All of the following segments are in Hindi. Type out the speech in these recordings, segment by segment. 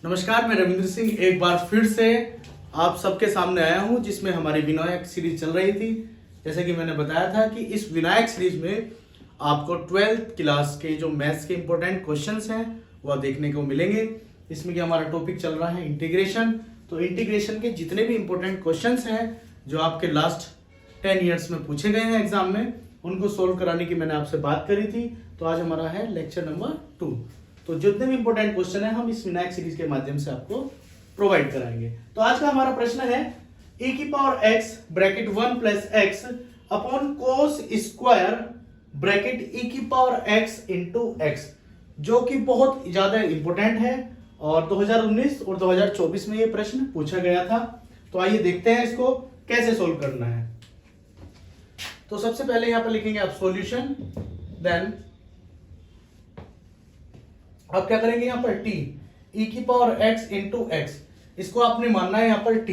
नमस्कार, मैं रविंद्र सिंह एक बार फिर से आप सबके सामने आया हूं, जिसमें हमारी विनायक सीरीज चल रही थी। जैसे कि मैंने बताया था कि इस विनायक सीरीज में आपको 12th क्लास के जो मैथ्स के इंपॉर्टेंट क्वेश्चंस हैं वह देखने को मिलेंगे। इसमें कि हमारा टॉपिक चल रहा है इंटीग्रेशन। तो इंटीग्रेशन के जितने भी इंपॉर्टेंट क्वेश्चंस हैं जो आपके लास्ट 10 ईयर्स में पूछे गए हैं एग्जाम में, उनको सोल्व कराने की मैंने आपसे बात करी थी। तो आज हमारा है लेक्चर नंबर 2। तो जितने भी इंपॉर्टेंट क्वेश्चन है हम इस विनायक सीरीज के माध्यम से आपको प्रोवाइड कराएंगे। तो आज का हमारा प्रश्न है e की power x bracket 1 plus x upon cos square bracket e की पावर x इंटू x, जो कि बहुत ज्यादा इंपॉर्टेंट है और 2019 और 2024 में ये प्रश्न पूछा गया था। तो आइए देखते हैं इसको कैसे सोल्व करना है। तो सबसे पहले यहां पर लिखेंगे आप सॉल्यूशन, देन आप क्या करेंगे यहाँ पर t e की पावर x इंटू x, इसको आपने मानना है यहाँ पर t।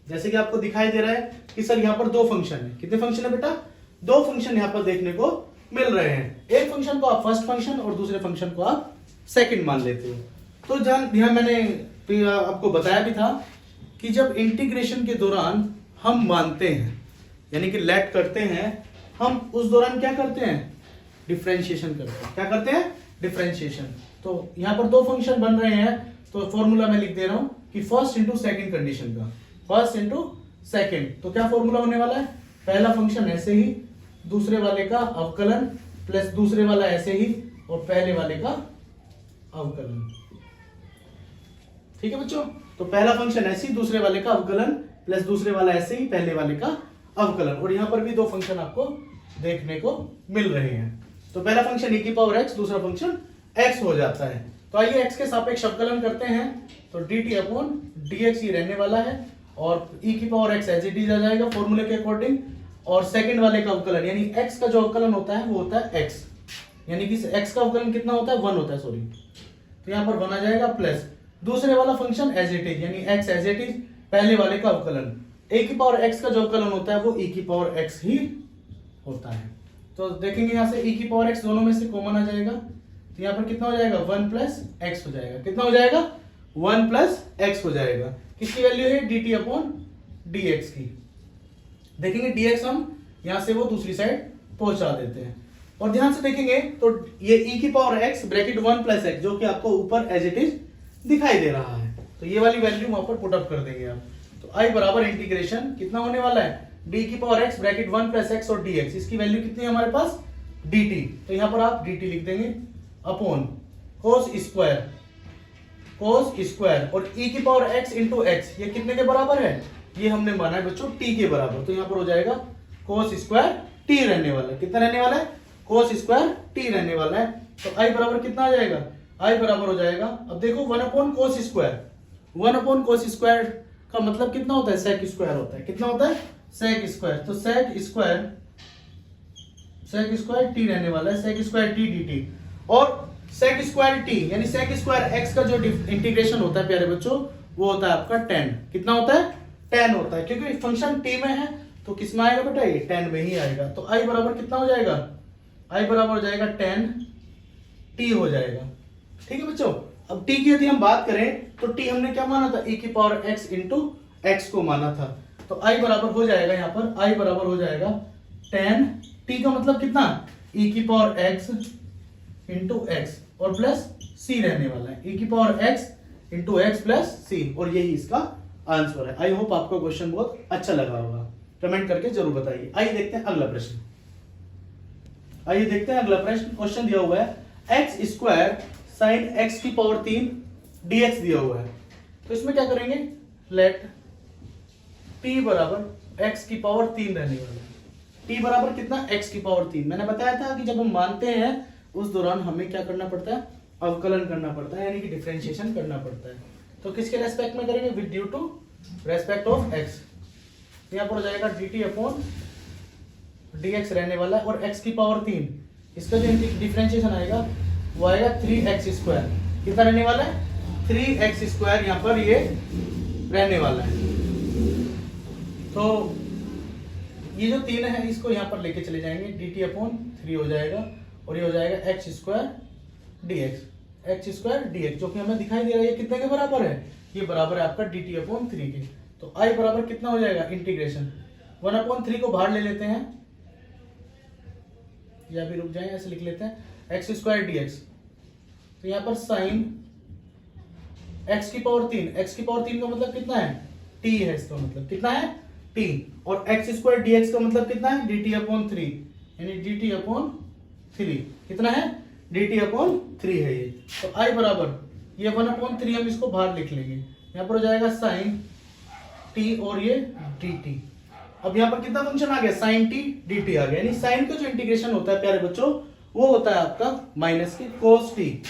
जैसे कि आपको दिखाई दे रहा है कि सर यहाँ पर दो फंक्शन है। कितने फंक्शन है बेटा? दो फंक्शन यहाँ पर देखने को मिल रहे हैं। एक फंक्शन को आप फर्स्ट फंक्शन और दूसरे फंक्शन को आप सेकंड मान लेते हो। तो यहाँ मैंने आपको बताया भी था कि जब इंटीग्रेशन के दौरान हम मानते हैं यानी कि लेट करते हैं, हम उस दौरान क्या करते हैं? डिफरेंशिएशन करते हैं। क्या करते हैं? डिफरेंशिएशन। तो यहां पर दो फंक्शन बन रहे हैं, तो फॉर्मूला मैं लिख दे रहा हूं कि फर्स्ट इंटू सेकंड कंडीशन का, फर्स्ट इंटू सेकंड। तो क्या फॉर्मूला होने वाला है? पहला फंक्शन ऐसे ही, दूसरे वाले का अवकलन प्लस दूसरे वाला ऐसे ही और पहले वाले का अवकलन। ठीक है बच्चों? तो पहला फंक्शन ऐसे ही, दूसरे वाले का अवकलन प्लस दूसरे वाला ऐसे ही, पहले वाले का अवकलन। और यहां पर भी दो फंक्शन आपको देखने को मिल रहे हैं। तो पहला फंक्शन e की पावर x, दूसरा फंक्शन x हो जाता है। तो आइए x के सापेक्ष अवकलन करते हैं। तो dt अपॉन dx ही रहने वाला है और e की power x as it is आ जाएगा फॉर्मूले के अकॉर्डिंग। और सेकंड वाले का अवकलन यानी x का जो अवकलन होता है वो होता है x, यानी कि x का अवकलन कितना होता है? 1 होता है, सॉरी। तो यहाँ पर 1 आ जाएगा प्लस दूसरे वाला फंक्शन एज इट इज यानी x एज इट इज, पहले वाले का अवकलन। a की पावर x का जो अवकलन होता है वो e की पावर x ही होता है। तो देखेंगे यहाँ से e की पावर x दोनों में से कॉमन आ जाएगा। तो यहाँ पर कितना हो जाएगा? 1 प्लस एक्स हो जाएगा। कितना हो जाएगा? 1 प्लस एक्स हो जाएगा। किसकी वैल्यू है? dt अपॉन dx की। देखेंगे dx हम यहाँ से वो दूसरी साइड पहुंचा देते हैं। और ध्यान से देखेंगे तो ये e की power x bracket 1 plus x, जो कि आपको ऊपर एज इट इज दिखाई दे रहा है, तो ये वाली वैल्यू वहां पर पुट अप कर देंगे आप। तो i बराबर इंटीग्रेशन कितना होने वाला है? d की power x bracket 1 plus x और dx, इसकी वैल्यू कितनी है हमारे पास? dt। तो यहाँ पर आप dt लिख देंगे अपॉन कोस स्क्वायर और e की पावर x इंटू एक्स, ये कितने के बराबर है? ये हमने माना है बच्चों t के बराबर। तो यहाँ पर हो जाएगा कोस स्क्वायर t रहने वाला है। कितना रहने वाला है? कोस स्क्वायर t रहने वाला है। तो i बराबर कितना आ जाएगा? i बराबर हो जाएगा, अब देखो 1 upon cos square. 1 upon cos square का मतलब कितना होता है? सेक स्क्वायर होता है। कितना होता है? Sec square. तो सेक स्क्वायर t रहने वाला है, सेक स्क्वायर t dt। और सेक स्क्वायर t यानी सेक स्क्वायर x का जो इंटीग्रेशन होता है प्यारे बच्चों, वो होता है आपका 10। कितना होता है? 10 होता है, क्योंकि फंक्शन t में है तो किस में आएगा बेटा? ये 10 में ही आएगा। तो i बराबर कितना हो जाएगा? i बराबर हो जाएगा 10t हो जाएगा। ठीक है बच्चों? अब t की यदि हम बात करें तो t हमने क्या माना था? e की पावर x इंटू एक्स को माना था। तो i बराबर हो जाएगा, यहाँ पर i बराबर हो जाएगा 10t का मतलब कितना? e की पावर x इंटू एक्स और प्लस c रहने वाला है। e की power x into x plus c, और यही इसका आंसर है। आई होप आपको क्वेश्चन बहुत अच्छा लगा होगा। कमेंट करके जरूर बताइए। आइए देखते हैं अगला प्रश्न। क्वेश्चन दिया हुआ है x स्क्वायर साइन x की पावर 3 dx दिया हुआ है। तो इसमें क्या करेंगे? लेट t बराबर x की पावर 3 रहने वाला है। t बराबर कितना? x की पावर 3। मैंने बताया था कि जब हम मानते हैं उस दौरान हमें क्या करना पड़ता है? अवकलन करना पड़ता है, यानी कि डिफरेंशिएशन करना पड़ता है। तो किसके रेस्पेक्ट में करेंगे? With due to respect of x। यहाँ पर हो जाएगा dt अपॉन dx रहने वाला है, और x की पावर 3, इसका जो डिफरेंशिएशन आएगा वो आएगा 3x स्क्वायर। कितना रहने वाला है? 3x स्क्वायर यहाँ पर ये रहने वाला है। तो ये जो 3 है इसको यहाँ पर लेके चले जाएंगे, dt अपॉन 3 हो जाएगा और ये हो जाएगा x square dx। X square D x, जो कि हमें दिखाई दे रहा है ये कितने के बराबर है, ये बराबर है आपका डी टी अपॉन 3 के। तो आई बराबर कितना हो जाएगा, इंटीग्रेशन 1/3 को बाहर ले लेते हैं, या भी रुक जाए ऐसे लिख लेते हैं एक्स स्क्वायर डी एक्स। तो यहाँ पर साइन एक्स की पावर 3, एक्स की पावर 3 का मतलब कितना है, टी है, इसका मतलब कितना है, टी। और एक्स स्क्वायर डी एक्स का मतलब कितना है, डी टी अपॉन 3, यानी डी टी अपॉन 3 कितना है, डी टी अपॉन 3 है ये। तो आई बराबर ये 1/3 हम इसको बाहर लिख लेंगे, यहाँ पर हो जाएगा साइन टी और ये डी टी। अब यहाँ पर कितना फंक्शन आ गया, साइन टी डी टी आ गया, यानी साइन का जो इंटीग्रेशन होता है प्यारे बच्चों वो होता है आपका माइनस के कोस टी।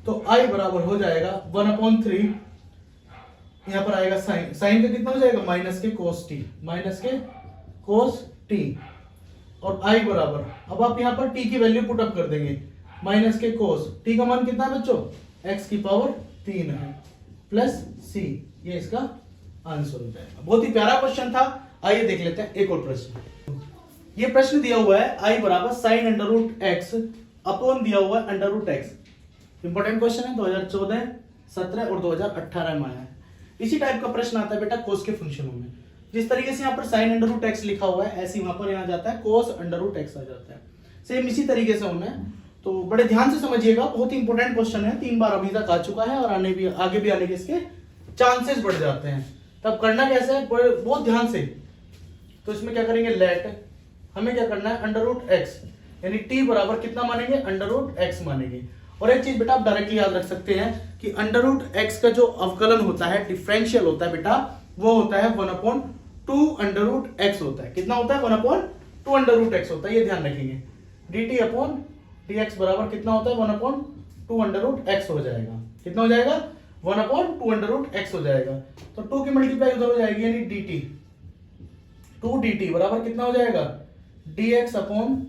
तो आई बराबर हो जाएगा 1/3, यहाँ पर आएगा साइन, साइन का कितना हो जाएगा, माइनस के कोस टी, माइनस के कोस टी। और आई बराबर, अब आप यहाँ पर टी की वैल्यू पुट अप कर देंगे, माइनस के कोस टी का मान कितना है बच्चों, एक्स की पावर 3 है, प्लस सी, ये इसका आंसर हो जाएगा। बहुत ही प्यारा क्वेश्चन था। आइए देख लेते हैं एक और प्रश्न। ये प्रश्न दिया हुआ है आई बराबर sine under root X upon दिया हुआ है under root X. Important question है, 2014, 17 और 2018 में आया है। इसी टाइप का प्रश्न आता है बेटा कोस के फंक्शनों में। जिस तरीके से यहाँ पर साइन अंडर रूट एक्स लिखा हुआ है, ऐसे वहां पर यहाँ जाता है कोस अंडर रूट एक्स आ जाता है। सेम इसी तरीके से होना है, तो बड़े ध्यान से समझिएगा, बहुत ही इंपॉर्टेंट क्वेश्चन है, 3 बार अभी तक आ चुका है और आगे भी आने के इसके चांसेस बढ़ जाते हैं। तब करना कैसे है, बहुत ध्यान से। तो इसमें क्या करेंगे, लेट हमें क्या करना है, अंडर रूट एक्स, यानी टी बराबर कितना मानेंगे, अंडर रूट एक्स मानेंगे। और एक चीज बेटा आप डायरेक्टली याद रख सकते हैं कि अंडर रूट एक्स का जो अवकलन होता है, डिफरेंशियल होता है बेटा, वो होता है 1/2 अंडर रूट एक्स होता है। कितना होता है, 1/2 अंडर रूट एक्स होता है, ये ध्यान रखेंगे। D T upon D x बराबर कितना होता है, 1/2 अंडर रूट एक्स हो जाएगा। कितना हो जाएगा, 1/2 अंडर रूट एक्स हो जाएगा। तो 2 की मल्टीप्लाई उधर हो जाएगी, यानी डी टी, 2 डी टी बराबर कितना हो जाएगा, D x upon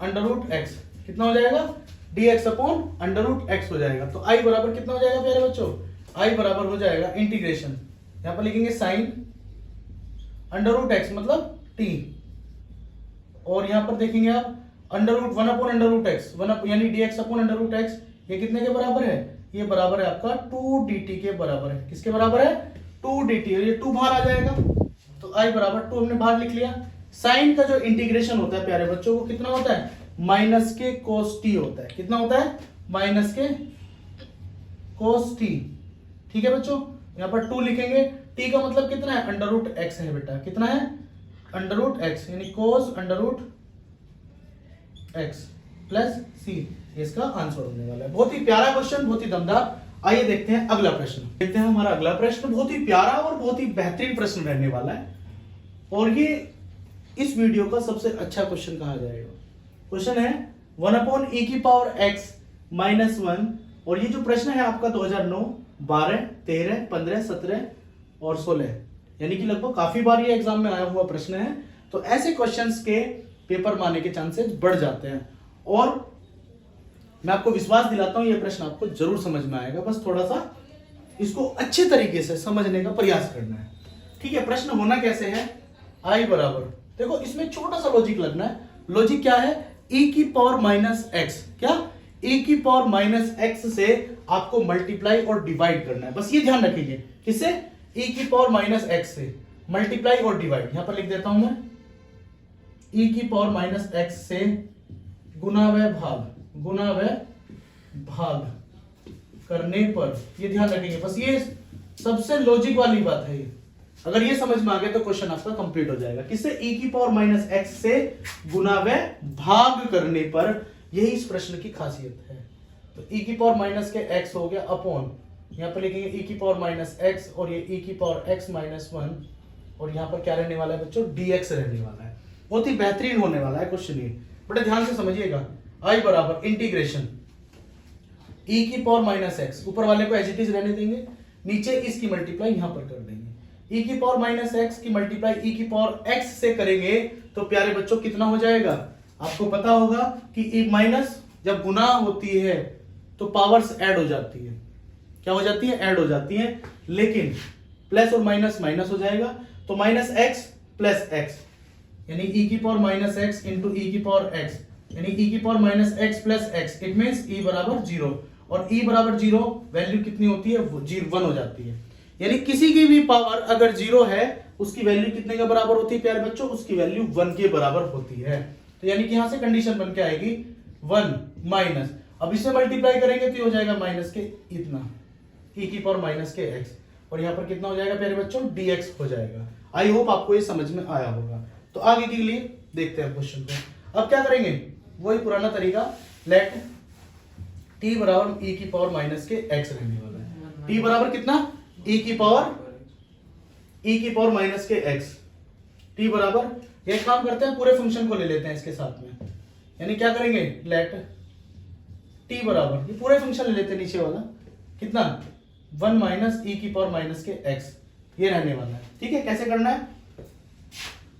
under root X. कितना हो जाएगा, D x upon under root X हो जाएगा। तो आई बराबर कितना हो जाएगा प्यारे बच्चों, आई बराबर हो जाएगा इंटीग्रेशन, यहां पर लिखेंगे साइन अंडर रूट एक्स मतलब टी, और यहां पर देखेंगे आप under root 1 upon under root x, यानी d x upon under root x, ये कितने के बराबर है, ये बराबर है आपका 2 dt के बराबर है। किसके बराबर है, 2 dt, और ये 2 बाहर आ जाएगा, तो i बराबर 2 हमने बाहर लिख लिया। साइन का जो इंटीग्रेशन होता है प्यारे बच्चों, वो कितना होता है, माइनस के कोस टी होता है। कितना होता है, माइनस के कोस टी। ठीक है बच्चों, यहाँ पर 2 लिखेंगे, t का मतलब कितना है, अंडर रूट एक्स है बेटा। कितना है, अंडर रूट एक्स, यानी कोस अंडर रूट एक्स प्लस सी, इसका आंसर होने वाला है। बहुत ही प्यारा क्वेश्चन, बहुत ही दमदार। आइए देखते हैं अगला प्रश्न। देखते हैं हमारा अगला प्रश्न, बहुत ही प्यारा और बहुत ही बेहतरीन प्रश्न रहने वाला है, और ये इस वीडियो का सबसे अच्छा क्वेश्चन कहा जाएगा। क्वेश्चन है 1/e⁻x-1, और ये जो प्रश्न है आपका 2009, 12, 13, 15, 17 और 16, यानी कि लगभग काफी बार ये एग्जाम में आया हुआ प्रश्न है। तो ऐसे क्वेश्चंस के पेपर में आने के चांसेस बढ़ जाते हैं, और मैं आपको विश्वास दिलाता हूं ये प्रश्न आपको जरूर समझ में आएगा, बस थोड़ा सा इसको अच्छे तरीके से समझने का प्रयास करना है। ठीक है, प्रश्न होना कैसे है, आई बराबर, देखो इसमें छोटा सा लॉजिक लगना है। लॉजिक क्या है, e⁻x, क्या e⁻x से आपको मल्टीप्लाई और डिवाइड करना है, बस ये ध्यान रखिए। किससे, e⁻x से मल्टीप्लाई और डिवाइड, यहां पर लिख देता हूं मैं, e⁻x से गुना व भाग करने पर, ये ध्यान रखेंगे, बस ये सबसे लॉजिक वाली बात है ये। अगर ये समझ में आ गया तो क्वेश्चन आपका कंप्लीट हो जाएगा। किससे, e⁻x से गुना व भाग करने पर, यही इस प्रश्न की खासियत है। तो e⁻x के x हो गया अपॉन, यहां पर लिखेंगे e⁻x, और ये e⁻x-1, और यहां पर क्या रहने वाला है बच्चों, dx रहने वाला है। बहुत ही बेहतरीन होने वाला है क्वेश्चन ये, बड़े ध्यान से समझिएगा। आई बराबर इंटीग्रेशन e⁻x, ऊपर वाले को एज इट इज रहने देंगे, नीचे इसकी मल्टीप्लाई यहां पर कर देंगे। e⁻x की मल्टीप्लाई e⁻x से करेंगे तो प्यारे बच्चों कितना हो जाएगा, आपको पता होगा कि माइनस जब गुना होती है तो पावर्स ऐड हो जाती है। क्या हो जाती है, ऐड हो जाती है, लेकिन प्लस और माइनस माइनस हो जाएगा, तो -x प्लस x, यानी e⁻x इंटू e⁻x, यानी e⁻x plus x, it means e बराबर 0। और e बराबर 0 वैल्यू कितनी होती है, वो 1 हो जाती है। यानी किसी की भी पावर अगर 0 है उसकी वैल्यू कितने के बराबर होती है प्यारे बच्चों, उसकी वैल्यू 1 के बराबर होती है। तो यानी कि यहां से कंडीशन बन के आएगी 1 माइनस, अब इससे मल्टीप्लाई करेंगे तो ये हो जाएगा माइनस के इतना e की पावर माइनस के x, और यहाँ पर कितना हो जाएगा प्यारे बच्चों, dx हो जाएगा। आई होप आपको ये समझ में आया होगा। तो आगे के लिए देखते हैं क्वेश्चन को। अब क्या करेंगे, वही पुराना तरीका, लेट t बराबर e की पावर माइनस के x रहने वाला है। t बराबर कितना, e की पावर माइनस के x, t बराबर, एक काम करते हैं पूरे फंक्शन को ले लेते हैं इसके साथ में, यानी क्या करेंगे, लेट t बराबर, ये पूरे फंक्शन ले लेते हैं नीचे वाला, कितना 1 माइनस e की पावर माइनस के x, ये रहने वाला है। ठीक है, कैसे करना है,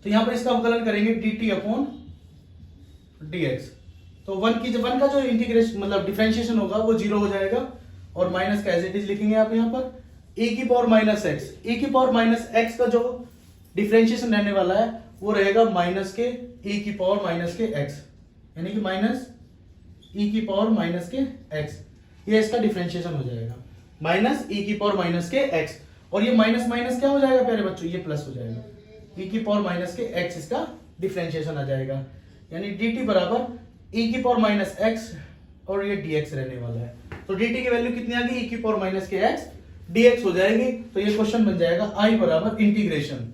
तो यहां पर इसका अवकलन करेंगे dt अपॉन dx। तो 1 का जो इंटीग्रेशन मतलब डिफरेंशिएशन होगा वो 0 हो जाएगा, और माइनस का एज इट इज लिखेंगे आप यहाँ पर e की पावर माइनस x, e की पावर माइनस x का जो डिफरेंशिएशन रहने वाला है वो रहेगा माइनस के e की पावर माइनस के x, यानी कि माइनस e की पावर माइनस के x, ये इसका डिफरेंशिएशन हो जाएगा माइनस e की पावर माइनस के x, और ये माइनस माइनस क्या हो जाएगा प्यारे बच्चों, ये प्लस हो जाएगा, e की पावर माइनस के x इसका डिफरेंशिएशन आ जाएगा, यानी dt बराबर e की पावर माइनस x और ये dx रहने वाला है। तो dt की वैल्यू कितनी आ गई, e की पावर माइनस के x dx हो जाएगी। तो ये क्वेश्चन बन जाएगा i बराबर इंटीग्रेशन,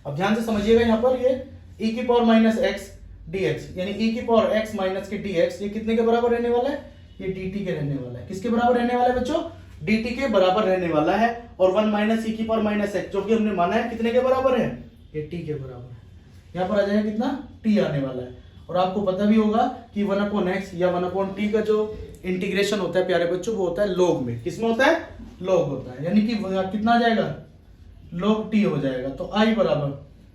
अब ध्यान से समझिएगा यहाँ पर ये e की पावर माइनस x dx, यानी e की पावर x माइनस के dx, ये कितने के बराबर रहने वाला है, ये dt के रहने वाला है। किसके बराबर रहने वाला है बच्चों, dt के बराबर रहने वाला है, और 1 माइनस e की पावर माइनस x जो कि हमने माना है कितने के बराबर है, ये t के बराबर है। यहाँ पर आ जाएगा कितना, t आने वाला है, और आपको पता भी होगा कि 1 अपॉन x या 1 अपॉन t का जो इंटीग्रेशन होता है प्यारे बच्चों वो होता है log में, किसमें होता है, log होता है, यानी कि कितना आ जाएगा, log t हो जाएगा। तो i बराबर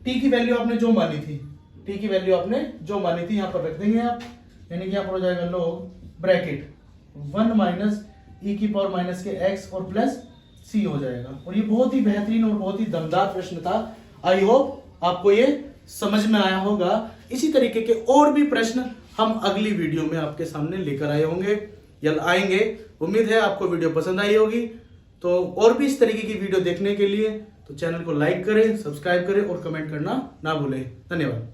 t की वैल्यू आपने जो मानी थी, t की वैल्यू आपने जो मानी थी यहाँ पर रख देंगे आप, यानी कि यहाँ पर हो जाएगा log ब्रैकेट 1 माइनस e की पावर माइनस के x और प्लस c हो जाएगा। और ये बहुत ही बेहतरीन और बहुत ही दमदार प्रश्न था। आई होप आपको ये समझ में आया होगा। इसी तरीके के और भी प्रश्न हम अगली वीडियो में आपके सामने लेकर आए होंगे या आएंगे। उम्मीद है आपको वीडियो पसंद आई होगी। तो और भी इस तरीके की वीडियो देखने के लिए तो चैनल को लाइक करें, सब्सक्राइब करें और कमेंट करना ना भूलें। धन्यवाद।